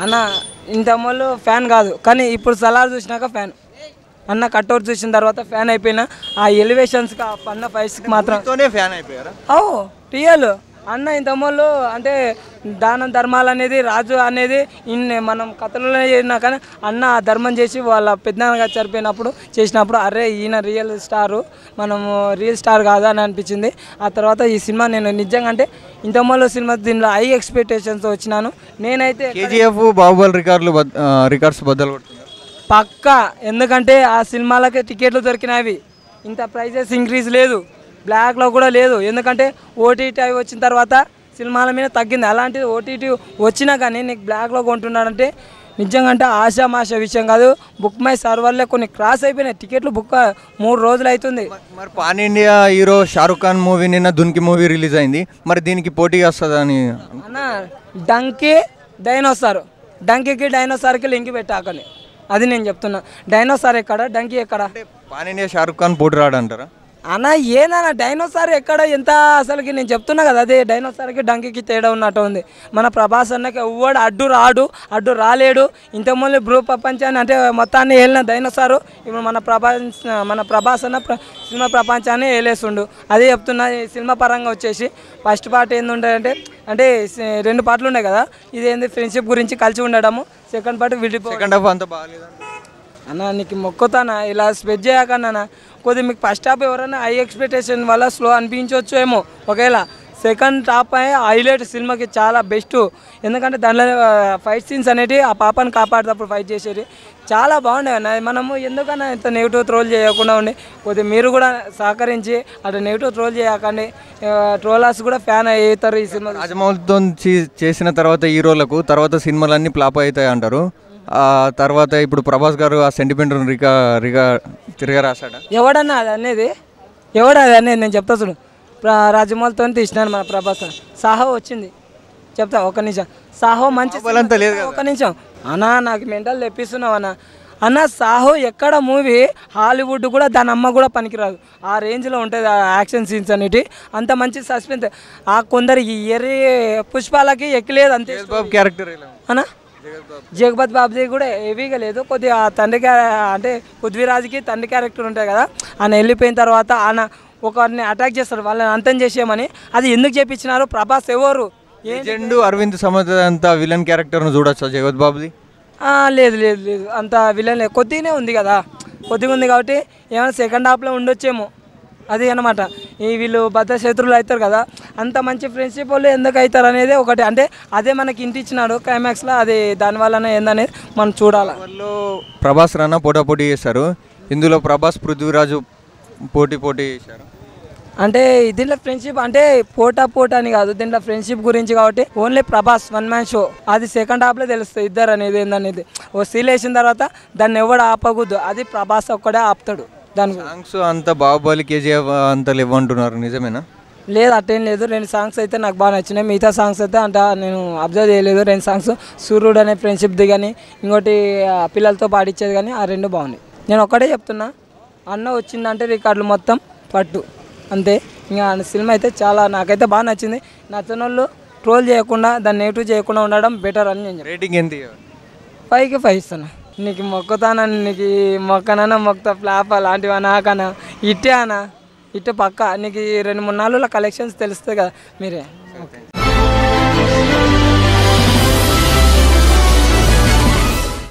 అన్న ఇంతమూలు ఫ్యాన్ కాదు కానీ ఇప్పుడు సలార్ చూసినాక ఫ్యాన్ అన్న కట్అవుట్ చూసిన తర్వాత ఫ్యాన్ అయిపోయినా ఆ ఎలివేషన్స్కి ఆ అన్న ఫైట్స్కి మాత్రం ఫ్యాన్ అయిపోయారా? రియల్ అన్న ఇంతమూలు అంటే దాన ధర్మాలు అనేది రాజు అనేది మనం కథలలో చేసినా కానీ అన్న ఆ ధర్మం చేసి వాళ్ళ పెద్దగా చనిపోయినప్పుడు చేసినప్పుడు అరే ఈయన రియల్ స్టారు మనము రియల్ స్టార్ కాదా అని అనిపించింది. ఆ తర్వాత ఈ సినిమా నేను నిజంగా అంటే ఇంతమూలు సినిమా దీనిలో హై ఎక్స్పెక్టేషన్స్తో వచ్చినాను నేనైతే. కేజీఎఫ్ బాహుబలి రికార్డ్స్ బద్దలు కొడుతుంది పక్కా, ఎందుకంటే ఆ సినిమాలకి టికెట్లు దొరికినవి, ఇంత ప్రైజెస్ ఇంక్రీజ్ లేదు, బ్లాక్లో కూడా లేదు. ఎందుకంటే ఓటీటీ అవి వచ్చిన తర్వాత సినిమాల మీద తగ్గింది. అలాంటిది ఓటీటీ వచ్చినా కానీ నీకు బ్లాక్లో కొంటున్నాడంటే నిజంగా అంటే ఆశామాష విషయం కాదు. బుక్ మై సర్వర్లే కొన్ని క్రాస్ అయిపోయినాయి టికెట్లు, బుక్ 3 రోజులు అవుతుంది. మరి pan India hero Shahrukh Khan movie నిన్న దున్కి మూవీ రిలీజ్ అయింది, మరి దీనికి పోటీ వస్తుందని అన్న. డంకీ డైనోసార్, డంకీకి డైనోసార్కి లింక్ పెట్టాకని అది నేను చెప్తున్నా. డైనోసార్ ఎక్కడ, డంకీ ఎక్కడ? పాన్ ఇండియా షారుఖ్ ఖాన్ పోటీ రాడంటారా అన్న? ఏదన్నా డైనోసార్ ఎక్కడ ఎంత అసలుకి నేను చెప్తున్నా కదా, అదే డైనోసార్కి డంకీకి తేడా ఉన్నట్టు ఉంది. మన ప్రభాస్ అన్నకి ఎవ్వడు అడ్డు రాలేడు. ఇంతకుముందు భూ ప్రపంచాన్ని అంటే మొత్తాన్ని ఏలిన డైనోసారు ఇప్పుడు మన ప్రభాస్ అన్న సినిమా ప్రపంచాన్ని ఏలేస్తుండు. అదే చెప్తున్నా. ఈ సినిమా పరంగా వచ్చేసి ఫస్ట్ పార్ట్ ఏంటంటే అంటే 2 పార్ట్లు ఉన్నాయి కదా, ఇది ఏంది ఫ్రెండ్షిప్ గురించి కలిసి ఉండడము. సెకండ్ పార్ట్ సెకండ్ హాఫ్ అంతా బాగాలేదు అన్న. నీకు మొక్కుతానా ఇలా స్పెడ్ చేయకన్నా కొద్దిగా మీకు ఫస్ట్ హాఫ్ ఎవరైనా హై ఎక్స్పెక్టేషన్ వల్ల స్లో అనిపించవచ్చు ఏమో, ఒకవేళ సెకండ్ హాఫ్ హైలైట్ సినిమాకి చాలా బెస్ట్. ఎందుకంటే దానిలో ఫైట్ సీన్స్ అనేవి ఆ పాపని కాపాడేటప్పుడు ఫైట్ చేసేది చాలా బాగుండే అన్న. మనము ఎందుకన్నా ఇంత నెగిటివ్ ట్రోల్ చేయకుండా ఉండి కొద్దిగా మీరు కూడా సహకరించి అటు నెగిటివ్ ట్రోల్ చేయకండి. ట్రోలర్స్ కూడా ఫ్యాన్ అవుతారు ఈ సినిమా. రాజమౌళితో చేసిన తర్వాత హీరోలకు తర్వాత సినిమాలన్నీ ఫ్లాప్ అవుతాయి అంటారు. తర్వాత ఇప్పుడు ప్రభాస్ గారు ఆ సెంటిమెంట్ తిరిగా రాశాడా? ఎవడన్నా అది అనేది నేను చెప్తా చూడు. రాజమౌళితో తీసినాను మన ప్రభాస్. సాహో వచ్చింది చెప్తా ఒక నిమిషం. సాహో మంచి ఒక నిమిషం అన్న, నాకు మెంటల్ తెప్పిస్తున్నావు అన్న. సాహో ఎక్కడ మూవీ హాలీవుడ్ కూడా దాని అమ్మ కూడా పనికిరాదు. ఆ రేంజ్లో ఉంటుంది ఆ యాక్షన్ సీన్స్ అనేవి. అంత మంచి సస్పెన్స్. ఆ కొందరికి ఎర్రి పుష్పాలకి ఎక్కలేదు అంతే క్యారెక్టర్ అన్న. జగపతి బాబుజీ కూడా హెవీగా లేదు. కొద్దిగా తండ్రి అంటే పృథ్వీరాజ్కి తండ్రి క్యారెక్టర్ ఉంటుంది కదా, ఆయన వెళ్ళిపోయిన తర్వాత ఆయన ఒకరిని అటాక్ చేస్తారు వాళ్ళని అంతం చేసేయమని. అది ఎందుకు చేపించినారు? ప్రభాస్ ఎవరు అరవింద్ సమత్ అంత విలన్ క్యారెక్టర్ను చూడొచ్చా జగపతి బాబుది? లేదు లేదు లేదు అంత విలన్ లేదు, కొద్దిగానే ఉంది కదా, కొద్దిగా ఉంది కాబట్టి ఏమైనా సెకండ్ హాఫ్లో ఉండొచ్చేమో. అది అన్నమాట. వీళ్ళు భద్ర శత్రువులు అవుతారు కదా, అంత మంచి ఫ్రెండ్షిప్ వాళ్ళు ఎందుకు అవుతారు అనేది ఒకటి. అంటే అదే మనకి ఇంటి ఇచ్చినాడు క్లైమాక్స్లో, అది దానివల్లనే ఏందనేది మనం చూడాలి. వాళ్ళు ప్రభాస్ రానా పోటీ చేస్తారు, ఇందులో ప్రభాస్ పృథ్వీరాజు పోటీ చేశారు. అంటే దీంట్లో ఫ్రెండ్షిప్ అంటే పోటా అని కాదు, దీంట్లో ఫ్రెండ్షిప్ గురించి కాబట్టి ఓన్లీ ప్రభాస్ 1 మ్యాన్ షో. అది సెకండ్ హాఫ్లో తెలుస్తుంది ఇద్దరు అనేది ఏందనేది. ఓ సీల్ వేసిన తర్వాత దాన్ని ఎవడు ఆపకూడదు, అది ప్రభాస్ ఒక్కడే ఆపుతాడు. దాని సాంగ్స్ అంతా బాహుబలి కేజీఎఫ్ అంతా లేవంటున్నారు, నిజమేనా? లేదు అట్టేం లేదు. 2 సాంగ్స్ అయితే నాకు బాగా నచ్చినాయి. మిగతా సాంగ్స్ అయితే అంట నేను అబ్జర్వ్ చేయలేదు. 2 సాంగ్స్ సూర్యుడు అనే ఫ్రెండ్షిప్ది కానీ ఇంకోటి పిల్లలతో పాటించేది కానీ ఆ 2 బాగున్నాయి. నేను ఒక్కటే చెప్తున్నా, అన్న వచ్చిందంటే రికార్డులు మొత్తం పట్టు అంతే. ఇంకా సినిమా అయితే చాలా నాకైతే బాగా నచ్చింది. నచ్చిన వాళ్ళు ట్రోల్ చేయకుండా దాన్ని నెగిటివ్ చేయకుండా ఉండడం బెటర్ అని నేను రేటింగ్ ఎంత? 5కి 5 ఇస్తాను. నీకు మొక్కుతానని నీకు మొక్కనన్నా మొక్కుతా ఫ్లాప్ అలాంటివి నాకన్నా ఇట్టే అన్న ఇట్టే పక్క నీకు 2-3 నాలుగుల కలెక్షన్స్ తెలుస్తుంది కదా మీరే. ఓకే.